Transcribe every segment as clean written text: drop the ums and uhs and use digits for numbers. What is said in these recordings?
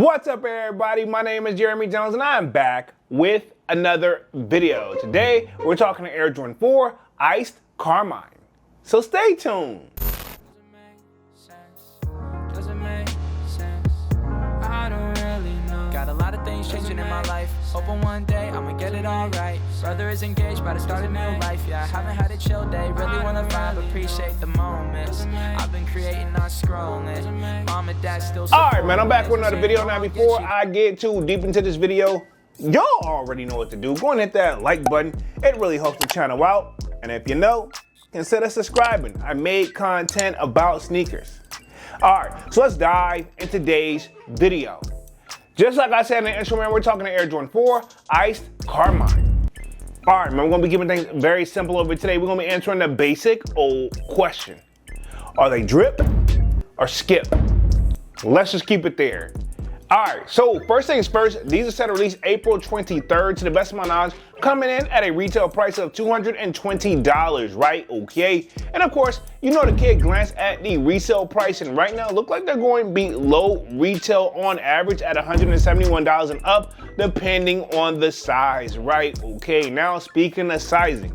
What's up, everybody? My name is Jeremy Jones and I'm back with another video. Today we're talking to Air Jordan 4 Iced Carmine. So stay tuned. Got a lot of things changing in my life. Hoping one day I'ma get it all right. Brother is engaged, about to start a new life. Yeah, I haven't had a chill day. Really wanna vibe, appreciate the moments. I've been creating, not scrolling. Mom and dad still. Alright, man, I'm back with another video. Now, before I get too deep into this video, y'all already know what to do. Go and hit that like button. It really helps the channel out. And if you know, consider subscribing. I made content about sneakers. Alright, so let's dive into today's video. Just like I said in the intro, man, we're talking to Air Jordan 4 Iced Carmine. All right, man, we're gonna be keeping things very simple over today. We're gonna be answering the basic old question. Are they drip or skip? Let's just keep it there. All right, so first things first, these are set to release April 23rd. To the best of my knowledge, coming in at a retail price of $220, right? Okay. And of course, you know the kid glanced at the resale price, and right now look like they're going to be low retail on average at $171 and up, depending on the size, right? Okay, now speaking of sizing.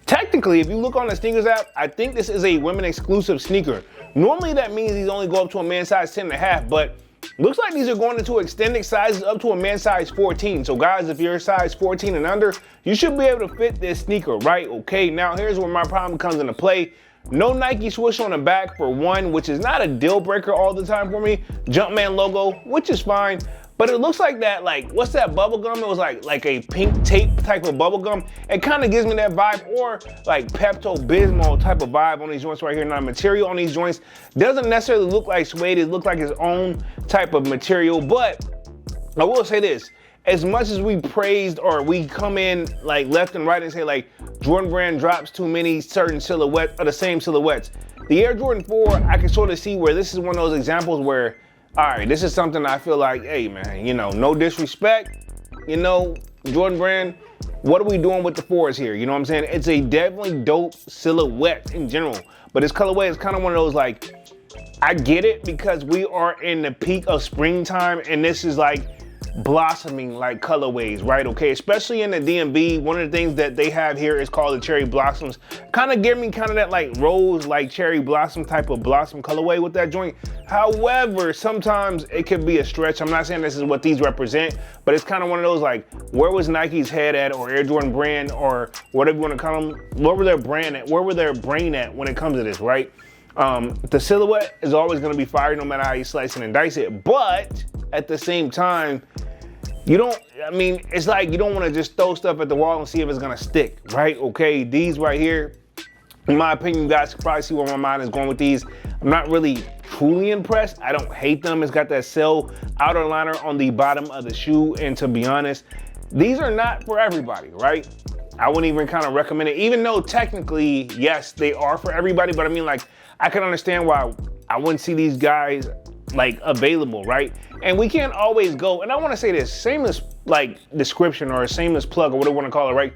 Technically, if you look on the sneakers app, I think this is a women exclusive sneaker. Normally that means these only go up to a man size 10.5, but looks like these are going into extended sizes up to a man size 14. So guys, if you're size 14 and under, you should be able to fit this sneaker, right? Okay, now here's where my problem comes into play. No Nike swoosh on the back for one, which is not a deal breaker all the time for me. Jumpman logo, which is fine. But it looks like that, like, what's that bubble gum? It was like a pink tape type of bubble gum. It kind of gives me that vibe, or like Pepto-Bismol type of vibe on these joints right here. Now, material on these joints doesn't necessarily look like suede. It looks like its own type of material. But I will say this, as much as we praised, or we come in like left and right and say like Jordan Brand drops too many certain silhouettes, or the same silhouettes, the Air Jordan 4, I can sort of see where this is one of those examples where, all right, this is something I feel like, hey man, you know, no disrespect, you know, Jordan Brand, what are we doing with the fours here? You know what I'm saying? It's a definitely dope silhouette in general, but this colorway is kind of one of those, like, I get it because we are in the peak of springtime and this is like blossoming like colorways, right? Okay, especially in the DMV, one of the things that they have here is called the cherry blossoms. Kind of give me kind of that like rose, like cherry blossom type of blossom colorway with that joint. However, sometimes it could be a stretch. I'm not saying this is what these represent, but it's kind of one of those like, where was Nike's head at, or Air Jordan Brand, or whatever you want to call them, where were their brand at, where were their brain at when it comes to this, right? The silhouette is always going to be fire no matter how you slice it and dice it, but at the same time, you don't, I mean, it's like you don't want to just throw stuff at the wall and see if it's going to stick, right? Okay, these right here, in my opinion, you guys can probably see where my mind is going with these. I'm not really truly impressed. I don't hate them. It's got that cell outer liner on the bottom of the shoe, and to be honest, these are not for everybody, right? I wouldn't even kind of recommend it, even though technically, yes, they are for everybody, but I mean, like, I can understand why I wouldn't see these guys like available, right? And we can't always go, and I want to say this, shameless like description or a shameless plug or whatever you want to call it, right?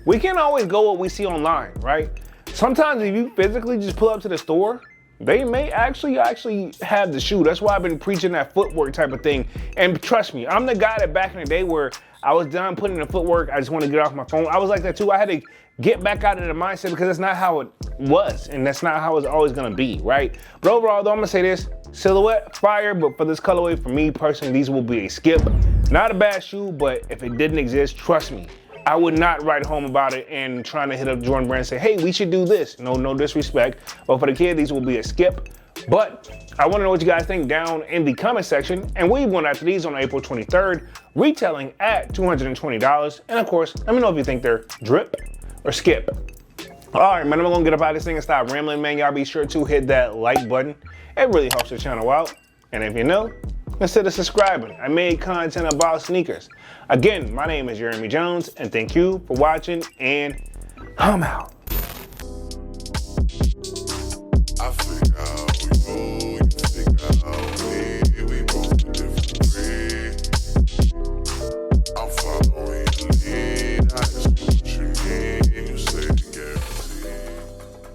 We can't always go what we see online, right? Sometimes if you physically just pull up to the store, they may actually have the shoe. That's why I've been preaching that footwork type of thing. And trust me, I'm the guy that back in the day where I was done putting in the footwork, I just want to get off my phone. I was like that too. I had to get back out of the mindset because that's not how it was, and that's not how it's always gonna be, right? But overall though, I'm gonna say this, silhouette, fire, but for this colorway, for me personally, these will be a skip. Not a bad shoe, but if it didn't exist, trust me, I would not write home about it and trying to hit up Jordan Brand and say, hey, we should do this. No disrespect, but for the kid, these will be a skip. But I want to know what you guys think down in the comment section, and we're going after these on April 23rd, retailing at $220. And of course, let me know if you think they're drip or skip. All right, man, I'm gonna get up out of this thing and stop rambling, man. Y'all be sure to hit that like button. It really helps the channel out. And if you know, consider subscribing. I made content about sneakers. Again, my name is Jeremy Jones, and thank you for watching, and I'm out.